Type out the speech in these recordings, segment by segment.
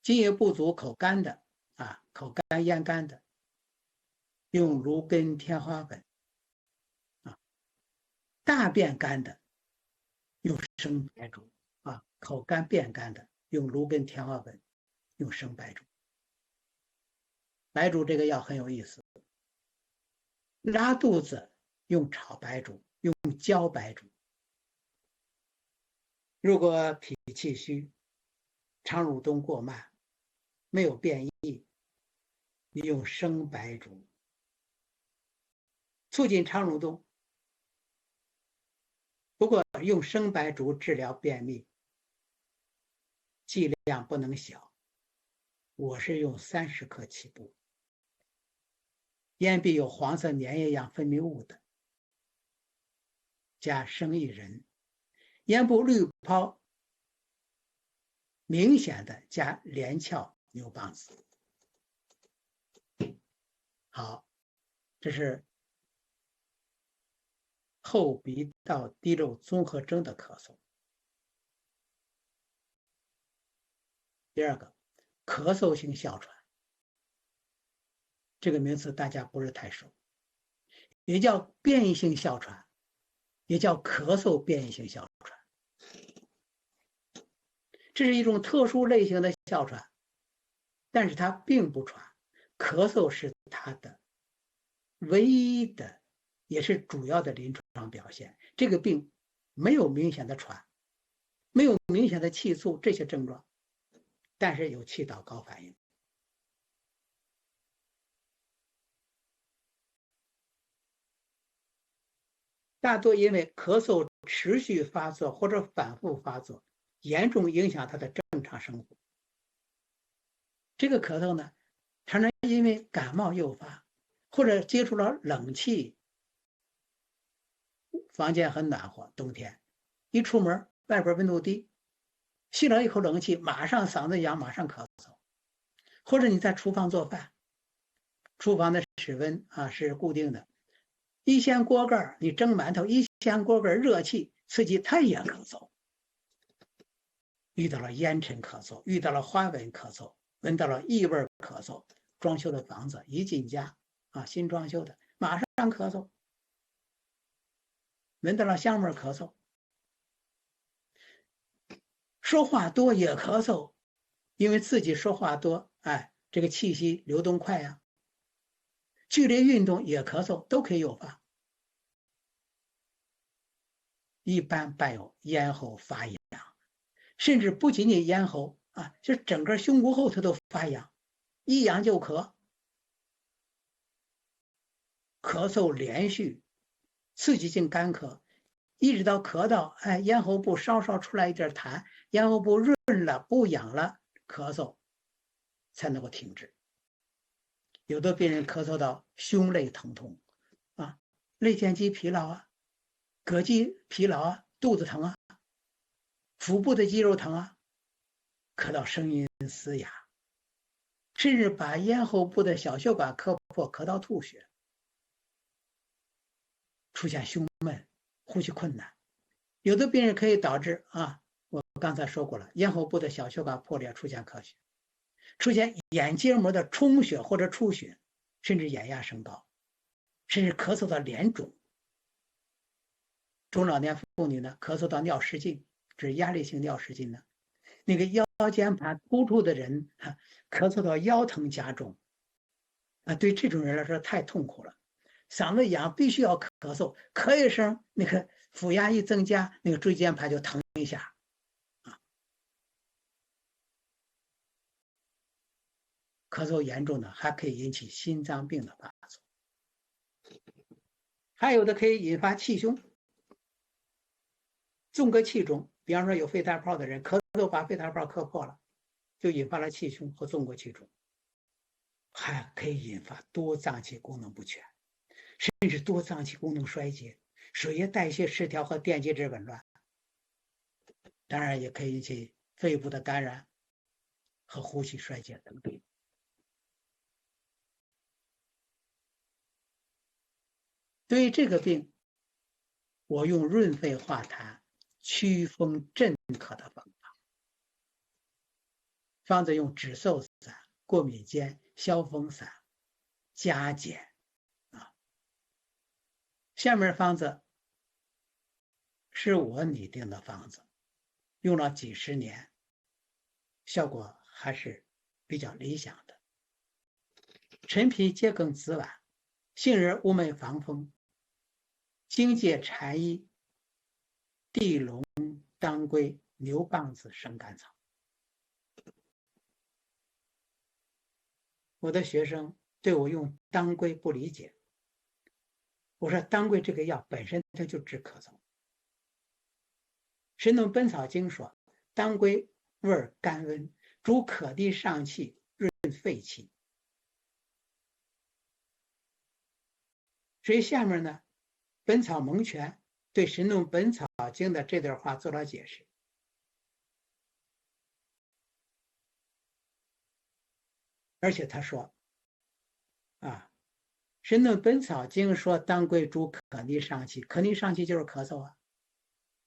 津液不足、口干的啊，口干咽干的，用芦根、天花粉啊；大便干的，用生白术啊；口干便干的，用芦根、天花粉，用生白术。白术这个药很有意思，拉肚子用炒白术，用焦白术。如果脾气虚，肠蠕动过慢，没有便意，你用生白术，促进肠蠕动。不过用生白术治疗便秘，剂量不能小，我是用30克起步。咽壁有黄色粘液样分泌物的，加生薏仁；咽部滤泡明显的，加连翘牛蒡子。好，这是后鼻道滴漏综合征的咳嗽。第二个，咳嗽性哮喘，这个名词大家不是太熟，也叫变异性哮喘，也叫咳嗽变异性哮喘。这是一种特殊类型的哮喘，但是它并不传，咳嗽是它的唯一的也是主要的临床表现。这个病没有明显的喘，没有明显的气促这些症状，但是有气道高反应。大多因为咳嗽持续发作或者反复发作，严重影响他的正常生活。这个咳嗽呢，常常因为感冒诱发，或者接触了冷气，房间很暖和，冬天一出门外边温度低，吸了一口冷气，马上嗓子痒，马上咳嗽。或者你在厨房做饭，厨房的室温是固定的，一掀锅盖，你蒸馒头，一掀锅盖，热气刺激，它也咳嗽。遇到了烟尘咳嗽，遇到了花纹咳嗽，闻到了异味咳嗽，装修的房子一进家新装修的，马上咳嗽，闻到了香味咳嗽。说话多也咳嗽，因为自己说话多，这个气息流动快呀。剧烈运动也咳嗽，都可以诱发。一般伴有咽喉发痒，甚至不仅仅咽喉就整个胸骨后头都发痒，一痒就咳，咳嗽连续，刺激性干咳，一直到咳到咽喉部稍稍出来一点痰，咽喉部润了不痒了，咳嗽才能够停止。有的病人咳嗽到胸肋疼痛肋间肌疲劳膈肌疲劳肚子疼腹部的肌肉疼咳到声音嘶哑，甚至把咽喉部的小血管磕破，咳到吐血，出现胸闷、呼吸困难。有的病人可以导致我刚才说过了，咽喉部的小血管破裂，出现咳血，出现眼结膜的充血或者出血，甚至眼压升高，甚至咳嗽到脸肿。中老年妇女呢，咳嗽到尿失禁，这是压力性尿失禁呢。那个腰间盘突出的人咳嗽到腰疼加重对这种人来说太痛苦了，嗓子痒必须要咳嗽，咳一声那个腹压一增加，那个椎间盘就疼一下咳嗽严重的还可以引起心脏病的发作，还有的可以引发气胸，纵隔气肿，比方说有肺大泡的人咳嗽把肺大泡咳破了，就引发了气胸和纵隔气肿，还可以引发多脏器功能不全，甚至多脏器功能衰竭，水液代谢失调和电解质紊乱，当然也可以引起肺部的感染和呼吸衰竭等病。对于这个病，我用润肺化痰、祛风镇咳的方法，方子用止嗽散、过敏煎、消风散、加减啊。下面方子是我拟定的方子，用了几十年，效果还是比较理想的。陈皮、桔梗、紫菀、杏仁、乌梅、防风、荆芥、柴衣、地龙、当归、牛蒡子、生甘草。我的学生对我用当归不理解，我说当归这个药本身它就治咳嗽。《神农本草经》说，当归味甘温，主可地上气，润肺气。所以下面呢，《本草蒙全》对《神农本草经》的这段话做了解释。而且他说啊，《神农本草经》说当归主可逆上气，可逆上气就是咳嗽啊。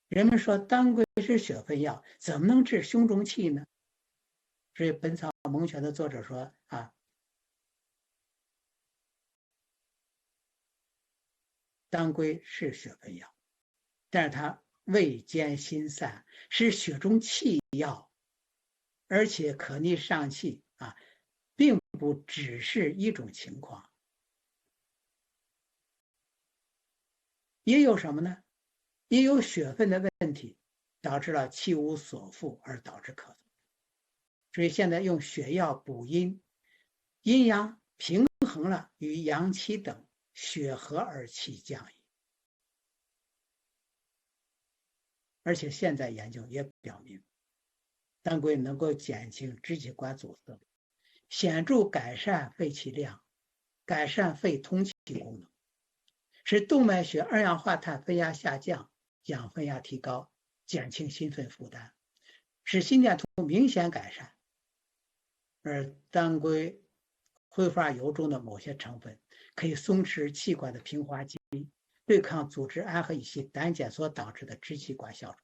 人们说当归是血分药，怎么能治胸中气呢？所以《本草蒙全》的作者说啊，当归是血分药，但是它味兼心散，是血中气药，而且可逆上气啊，并不只是一种情况。也有什么呢？也有血分的问题，导致了气无所附而导致咳嗽。所以现在用血药补阴，阴阳平衡了，与阳气等，血和而气降矣。而且现在研究也表明，当归能够减轻支气管阻塞，显著改善肺气量，改善肺通气功能，使动脉血二氧化碳分压下降，氧分压提高，减轻心肺负担，使心电图明显改善。而当归挥发油中的某些成分可以松弛气管的平滑肌，对抗组织胺和乙烯胆碱所导致的支气管哮喘。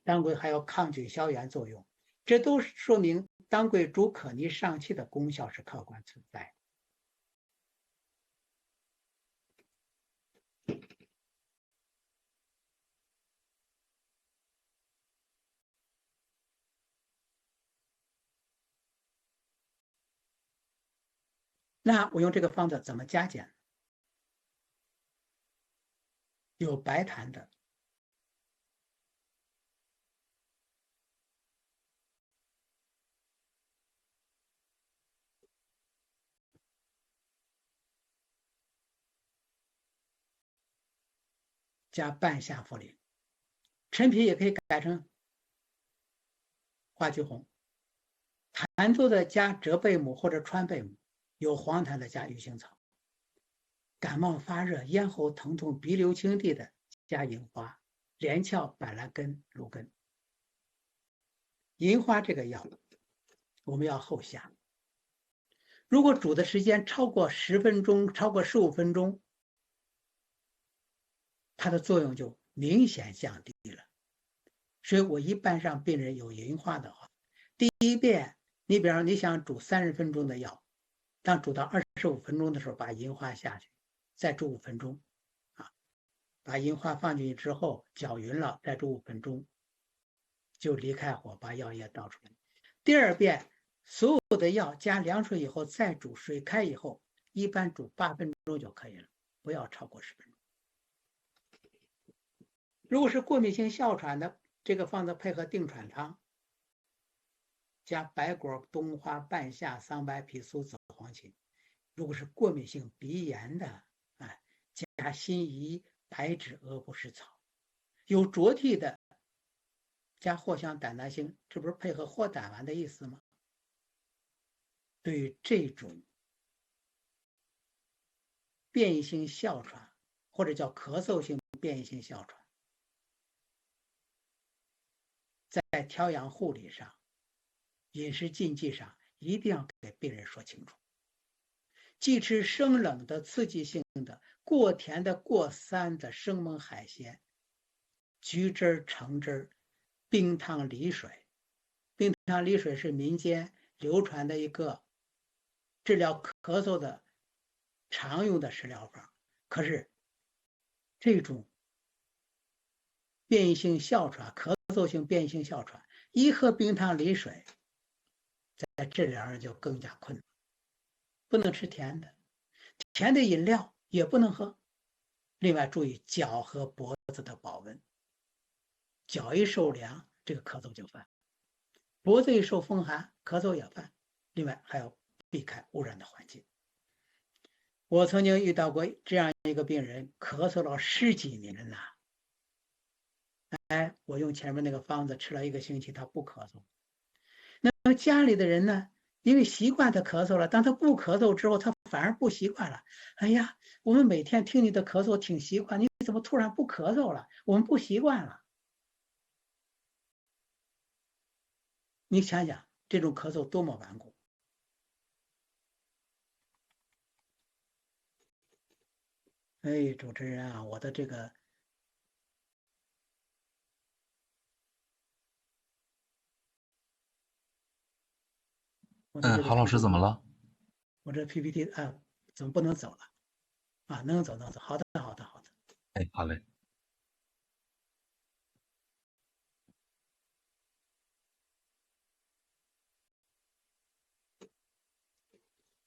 当归还有抗菌消炎作用，这都说明当归主可逆上气的功效是客观存在。那我用这个方子怎么加减？有白檀的，加半夏茯苓，陈皮也可以改成花菊红，檀做的加折贝母或者川贝母，有黄檀的加鱼腥草。感冒发热、咽喉疼痛、鼻流清涕的加银花、连翘、板蓝根、芦根。银花这个药我们要后下，如果煮的时间超过10分钟、超过15分钟，它的作用就明显降低了。所以我一般让病人有银花的话，第一遍你比方你想煮30分钟的药，当煮到25分钟的时候，把银花下去，再煮5分钟，把银花放进去之后搅匀了，再煮5分钟，就离开火，把药液倒出来。第二遍所有的药加凉水以后再煮，水开以后，一般煮8分钟就可以了，不要超过10分钟。如果是过敏性哮喘的，这个方子配合定喘汤，加白果、冬花、半夏、桑白皮、苏子、黄芩。如果是过敏性鼻炎的，加辛夷、白芷、鹅不湿草。有浊涕的，加藿香、胆纳星，这不是配合藿胆丸的意思吗？对于这种变异性哮喘，或者叫咳嗽性变异性哮喘，在调养护理上、饮食禁忌上，一定要给病人说清楚。忌吃生冷的、刺激性的、过甜的、过酸的生猛海鲜、橘汁、橙汁、冰汤、梨水，冰糖梨水是民间流传的一个治疗咳嗽的常用的食疗法，可是这种变异性哮喘、咳嗽性变异性哮喘，一喝冰糖梨水，在治疗上就更加困难。不能吃甜的，甜的饮料也不能喝。另外注意脚和脖子的保温，脚一受凉，这个咳嗽就犯；脖子一受风寒，咳嗽也犯。另外还要避开污染的环境。我曾经遇到过这样一个病人，咳嗽了10几年了。我用前面那个方子吃了1个星期，他不咳嗽。那么家里的人呢，因为习惯他咳嗽了，当他不咳嗽之后，他反而不习惯了。哎呀，我们每天听你的咳嗽挺习惯，你怎么突然不咳嗽了？我们不习惯了。你想想，这种咳嗽多么顽固。哎，主持人啊，我的这个郝老师怎么了？我这 PPT 怎么不能走了？能走。好的。哎，好嘞。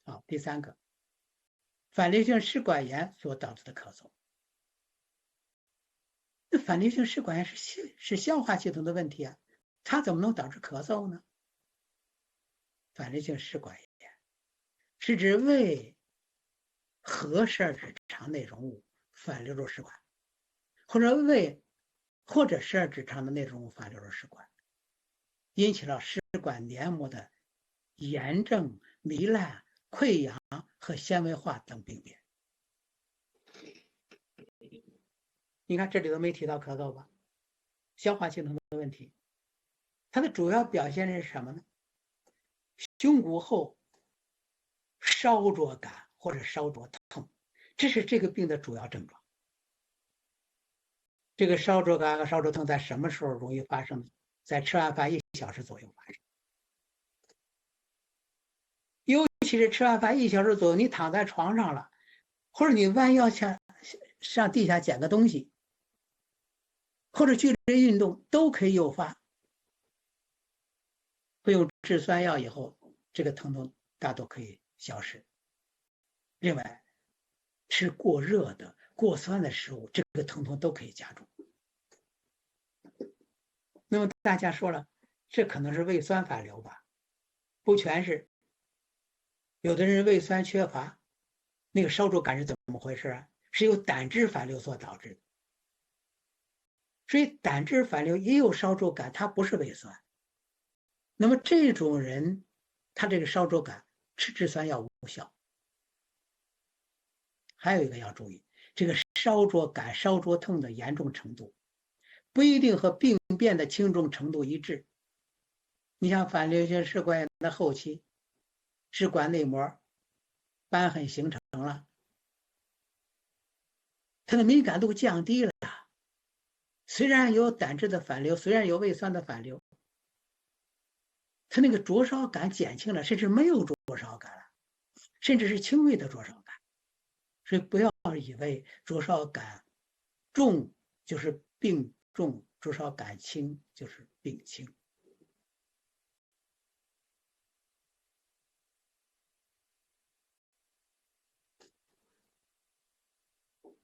好，第3个，反流性食管炎所导致的咳嗽。那反流性食管炎是消化系统的问题啊，它怎么能导致咳嗽呢？反流性食管炎是指胃和十二指肠内容物反流入食管，或者胃或者十二指肠的内容物反流入食管，引起了食管黏膜的炎症、糜烂、溃疡和纤维化等病变。你看这里都没提到咳嗽吧？消化系统的问题，它的主要表现是什么呢？胸骨后烧灼感或者烧灼痛，这是这个病的主要症状。这个烧灼感和烧灼痛在什么时候容易发生呢？在吃完饭1小时左右发生。尤其是吃完饭1小时左右，你躺在床上了，或者你弯腰上地下捡个东西，或者剧烈运动，都可以诱发。服用制酸药以后，这个疼痛大多可以消失。另外，吃过热的、过酸的食物，这个疼痛都可以加重。那么大家说了，这可能是胃酸反流吧？不全是，有的人胃酸缺乏，那个烧灼感是怎么回事啊？是由胆汁反流所导致的。所以胆汁反流也有烧灼感，它不是胃酸。那么这种人，他这个烧灼感吃制酸药无效。还有一个要注意，这个烧灼感、烧灼痛的严重程度不一定和病变的轻重程度一致。你像反流性食管炎的后期，食管内膜瘢痕形成了，它的敏感度降低了。虽然有胆汁的反流，虽然有胃酸的反流，它那个灼烧感减轻了，甚至没有灼烧感了，甚至是轻微的灼烧感。所以不要以为灼烧感重就是病重，灼烧感轻就是病轻。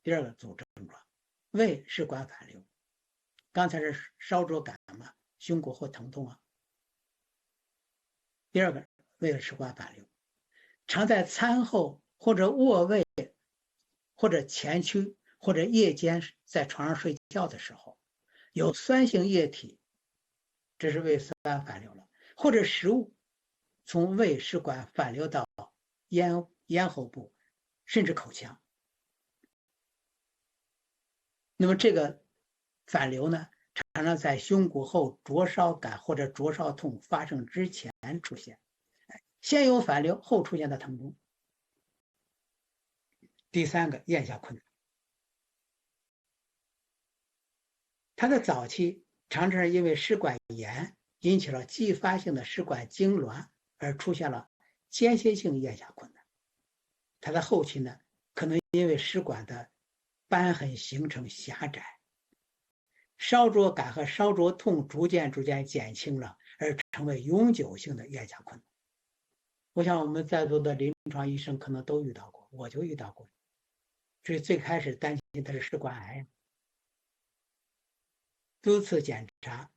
第2个组症状，胃食管反流。刚才是烧灼感嘛，胸骨后疼痛啊。第2个胃食管反流，常在餐后或者卧位或者前区或者夜间在床上睡觉的时候，有酸性液体，这是胃酸反流了，或者食物从胃食管反流到咽喉部，甚至口腔。那么这个反流呢，常常在胸骨后灼烧感或者灼烧痛发生之前出现，先有反流，后出现的疼痛。第3个，咽下困难。它的早期常常是因为食管炎引起了继发性的食管痉挛，而出现了间歇性咽下困难。它的后期呢，可能因为食管的瘢痕形成狭窄，烧灼感和烧灼痛逐渐减轻了，而成为永久性的咽下困难。我想我们在座的临床医生可能都遇到过，我就遇到过。所以最开始担心它是食管癌，多次检查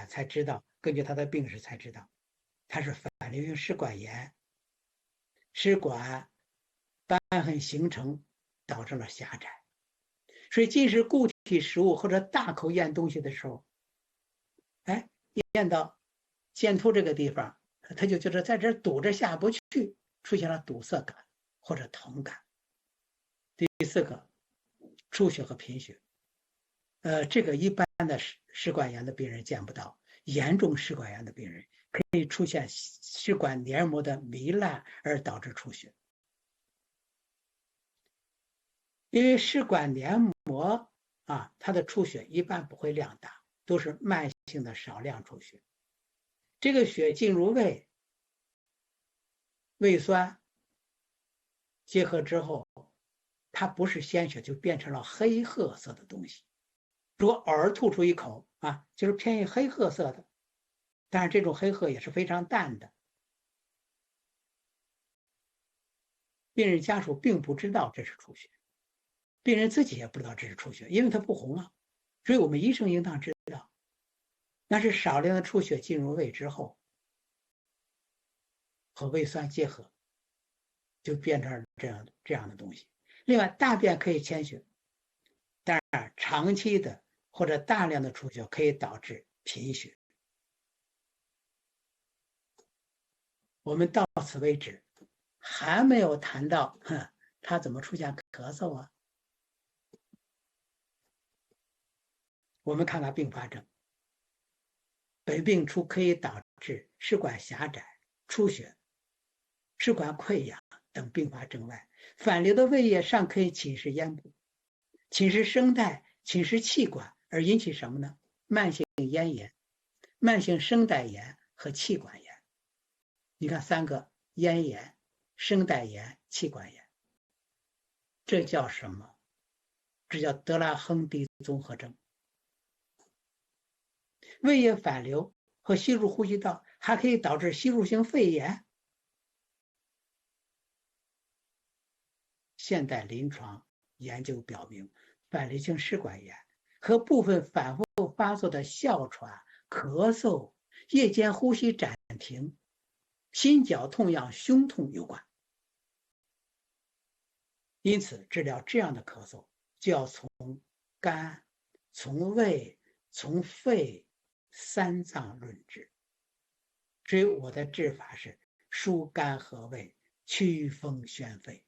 才知道，根据他的病史才知道，它是反流性食管炎，食管瘢痕形成导致了狭窄。所以进食固体食物或者大口咽东西的时候，咽到剑突这个地方，他就觉得在这堵着下不去，出现了堵塞感或者疼感。第四个，出血和贫血。这个一般的食管炎的病人见不到，严重食管炎的病人可以出现食管黏膜的糜烂而导致出血。因为食管黏膜它的出血一般不会量大，都是慢性的少量出血。这个血进入胃，胃酸结合之后，它不是鲜血，就变成了黑褐色的东西。如果偶尔吐出一口就是偏于黑褐色的，但是这种黑褐也是非常淡的。病人家属并不知道这是出血，病人自己也不知道这是出血，因为它不红啊。所以我们医生应当知道，那是少量的出血进入胃之后，和胃酸结合，就变成这样的东西。另外，大便可以牵血，但是长期的或者大量的出血可以导致贫血。我们到此为止还没有谈到他怎么出现咳嗽啊。我们看看并发症。本病除可以导致食管狭窄、出血、食管溃疡等并发症外，反流的胃液尚可以侵蚀咽部、侵蚀声带、侵蚀气管，而引起什么呢？慢性咽炎、慢性声带炎和气管炎。你看3个：咽炎、声带炎、气管炎。这叫什么？这叫德拉亨蒂综合征。胃液反流和吸入呼吸道还可以导致吸入性肺炎。现代临床研究表明，反流性食管炎和部分反复发作的哮喘、咳嗽、夜间呼吸暂停、心绞痛样胸痛有关。因此，治疗这样的咳嗽，就要从肝、从胃、从肺3脏论治。所以我的治法是疏肝和胃，祛风宣肺。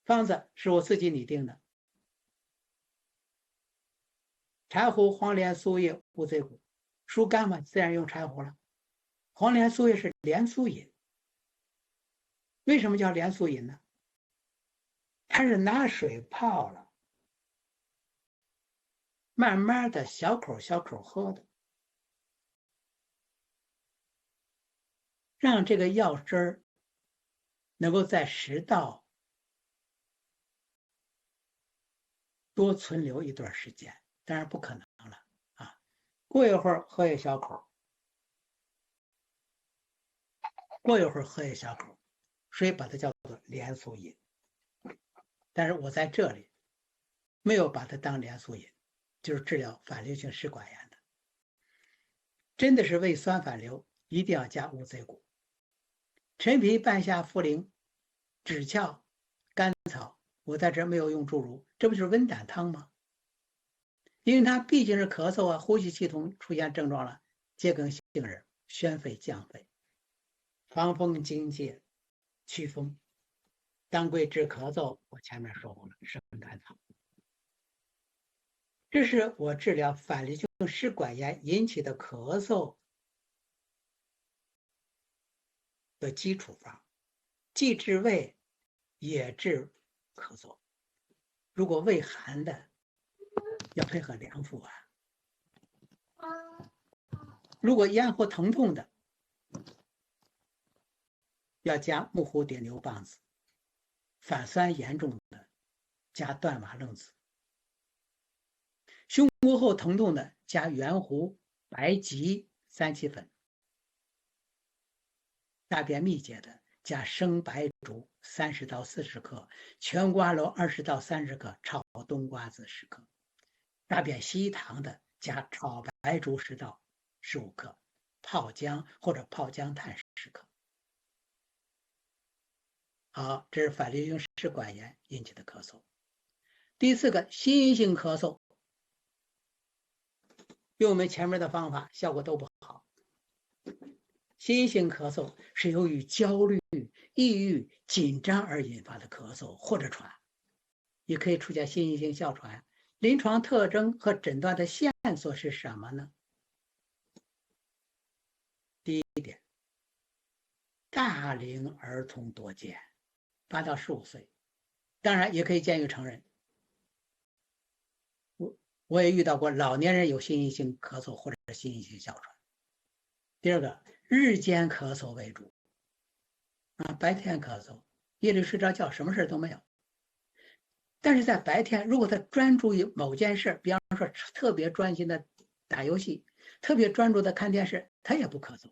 方子是我自己拟定的：柴胡、黄连、苏叶、乌贼骨。疏肝嘛，自然用柴胡了。黄连、苏叶是连苏饮。为什么叫连苏饮呢？它是拿水泡了，慢慢的小口喝的，让这个药汁儿能够在食道多存留一段时间。当然不可能了过一会儿喝一小口，过一会儿喝一小口，所以把它叫做连苏饮。但是我在这里没有把它当连苏饮，就是治疗反流性食管炎的。真的是胃酸反流，一定要加乌贼骨。陈皮、半夏、茯苓、枳壳、甘草，我在这没有用诸如，这不就是温胆汤吗？因为它毕竟是咳嗽呼吸系统出现症状了，桔梗杏仁宣肺降肺，防风荆芥祛风。当归治咳嗽，我前面说过了，是温甘草。这是我治疗反流性食管炎引起的咳嗽的基础方，既治胃也治咳嗽。如果畏寒的，要配合凉服啊。如果咽喉疼痛的，要加木胡点牛蒡子；反酸严重的，加断瓦楞子；胸骨后疼痛的，加圆胡、白及、三七粉；大便秘结的，加生白术30到40克，全瓜蒌20到30克，炒冬瓜子10克；大便稀溏的，加炒白术10到15克，泡姜或者泡姜炭10克。好，这是反流性食管炎引起的咳嗽。第4个，心因性咳嗽，用我们前面的方法效果都不好。心因性咳嗽是由于焦虑、抑郁、紧张而引发的咳嗽或者喘，也可以出现心因性哮喘。临床特征和诊断的线索是什么呢？第一点，大龄儿童多见，8到15岁，当然也可以见于成人。我也遇到过老年人有心因性咳嗽或者心因性哮喘。第2个，日间咳嗽为主，白天咳嗽，夜里睡着觉，什么事都没有。但是在白天，如果他专注于某件事，比方说特别专心的打游戏，特别专注的看电视，他也不咳嗽。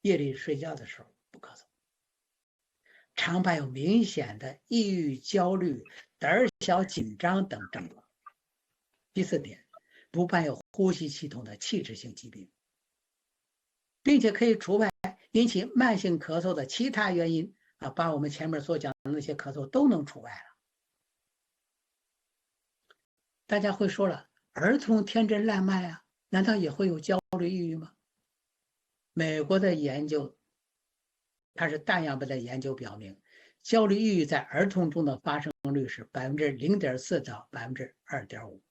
夜里睡觉的时候不咳嗽。常伴有明显的抑郁、焦虑、胆小、紧张等症状。第4点，不伴有呼吸系统的器质性疾病，并且可以除外引起慢性咳嗽的其他原因把我们前面所讲的那些咳嗽都能除外了。大家会说了，儿童天真烂漫难道也会有焦虑抑郁吗？美国的研究，它是大样本的研究表明，焦虑抑郁在儿童中的发生率是0.4%到2.5%，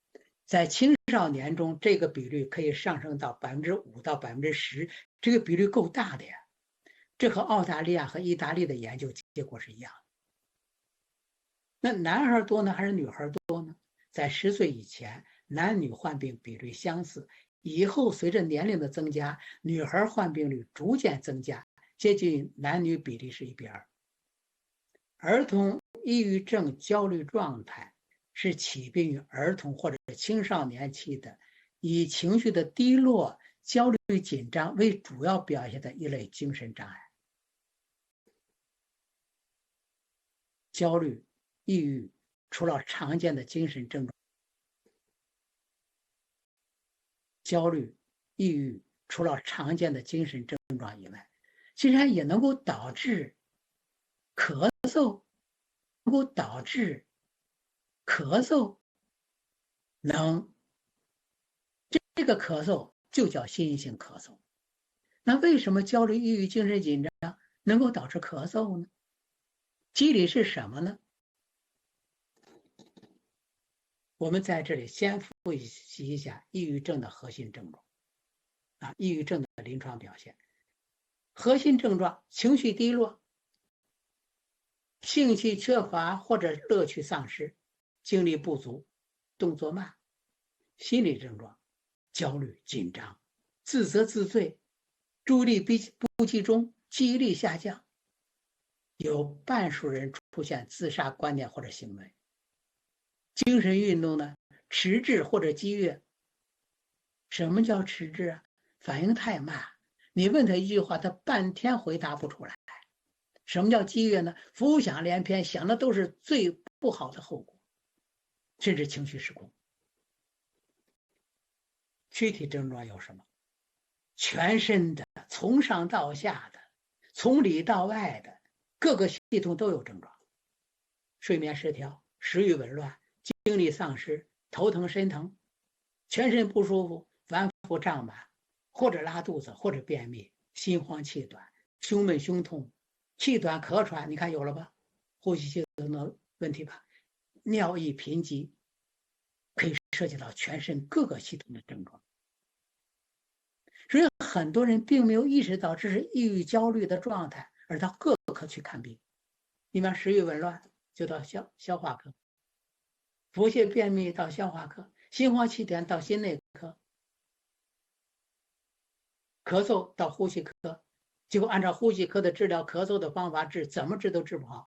在青少年中这个比率可以上升到5%到10%，这个比率够大的呀。这和澳大利亚和意大利的研究结果是一样的。那男孩多呢还是女孩多呢？在10岁以前，男女患病比率相似，以后随着年龄的增加，女孩患病率逐渐增加，接近男女比例是1比2。儿童抑郁症焦虑状态是起病于儿童或者青少年期的，以情绪的低落、焦虑、紧张为主要表现的一类精神障碍。焦虑、抑郁除了常见的精神症状，焦虑、抑郁除了常见的精神症状以外，竟然也能够导致咳嗽，能够导致咳嗽，这个咳嗽就叫心因性咳嗽。那为什么焦虑、抑郁、精神紧张能够导致咳嗽呢？机理是什么呢？我们在这里先复习一下抑郁症的核心症状抑郁症的临床表现。核心症状：情绪低落、兴趣缺乏或者乐趣丧失、精力不足、动作慢。心理症状：焦虑、紧张、自责自罪、注意力不集中、记忆力下降。有半数人出现自杀观念或者行为。精神运动呢，迟滞或者激越。什么叫迟滞反应太慢，你问他一句话，他半天回答不出来。什么叫激越呢？浮想联翩，想的都是最不好的后果，甚至情绪失控。具体症状有什么？全身的，从上到下的，从里到外的，各个系统都有症状。睡眠失调、食欲紊乱、精力丧失、头疼身疼、全身不舒服、反复胀满，或者拉肚子，或者便秘、心慌气短、胸闷胸痛、气短咳喘，你看有了吧？呼吸系统的问题吧？尿意贫瘠，可以涉及到全身各个系统的症状。所以很多人并没有意识到这是抑郁焦虑的状态，而到各科去看病。你们食欲紊乱就到消化科，腹泻便秘到消化科，心慌气短到心内科，咳嗽到呼吸科，结果按照呼吸科的治疗咳嗽的方法治，怎么治都治不好。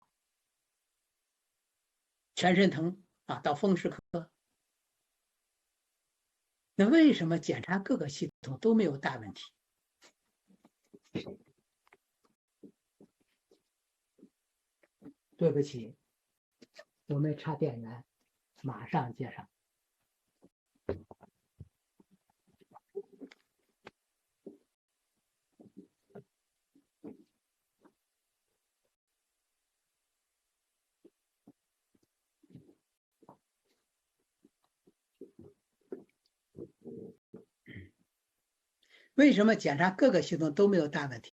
全身疼啊，到风湿科。那为什么检查各个系统都没有大问题？对不起，我们插电源，马上接上。为什么检查各个系统都没有大问题？